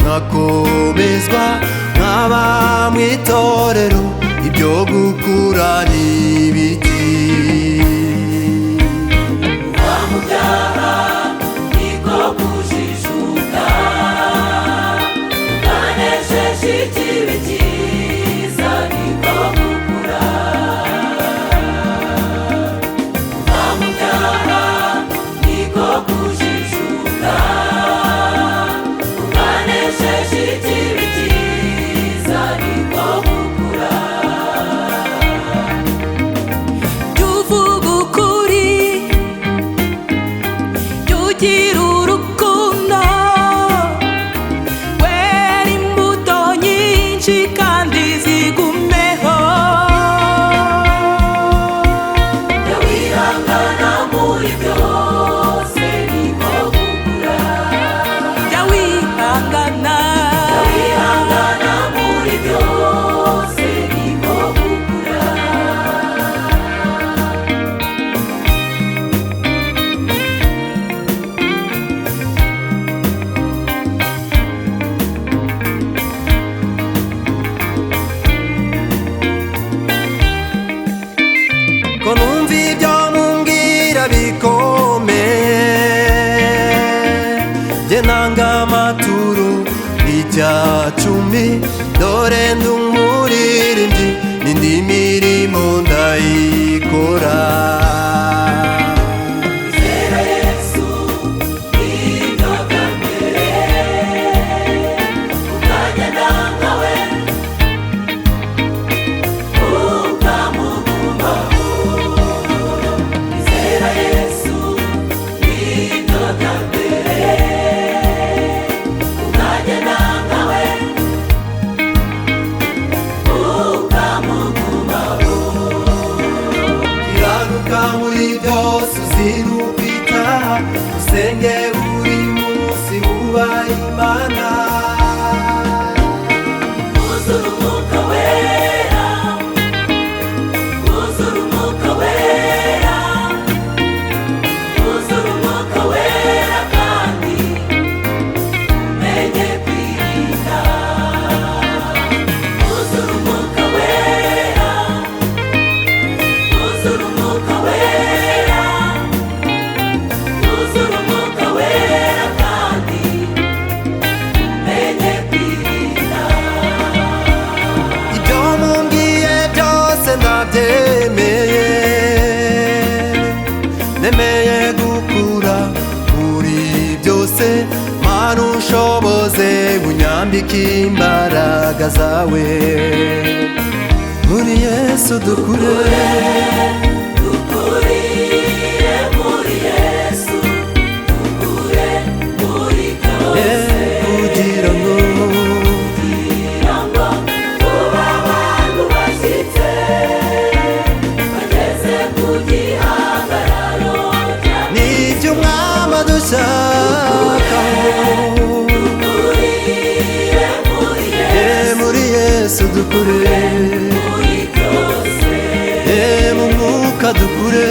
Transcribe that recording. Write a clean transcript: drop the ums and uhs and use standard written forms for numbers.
nkakomezwa nkaba mu itorero, ibyo gukura n'ibiki. kuva mu byaha niko kujijuka, ukanesheje ikibi cyiza niko gukura. kuva mu byaha niko kujijuka, ukanesheje ikibi cyiza niko gukura. tuvuga ukuri, tugira urukundo, wera imbuto nyinshi kandi zigumeho. jya wihangana muri byose niko gukura. jya wihangana, jya wihangana muri byose niko gukura. ko numva ibyo mumbwira bikomeye, jye nanga amaturo icyacumi, dore ndi umuririmbyi n'indi mirimo ndayikora. Izera Yesu nibyo bwa mbere, ukagenda nkawe ukamugumaho. Izera Yesu nibyo bwa mbere, ukagenda nkawe ukamugumaho. Kiranuka muri byose uzirukwita, usenge buri munsi wubaha Imana. Uzura umwuka wera, uzura umwuka wera, uzura umwuka wera kandi umenye kwirinda. Uzura umwuka wera, uzura umwuka wera, uzura umwuka wera kandi umenye kwirinda. Ibyo mumbwiye byose ndabyemeye, nemeye gukura muri byose, Mana unshoboze unyambike imbaraga zawe. Muri Yesu dukure, Dukurire muri Yesu, dukure muri byose, kugira ngo kugira ngo tube abantu bashyitse, bageze ku gihagararo cy'Imana. nibyo Umwami adushakaho. Dukurire muri Yesu, Muri Yesu dukure, muri byose, mu mwuka dukure.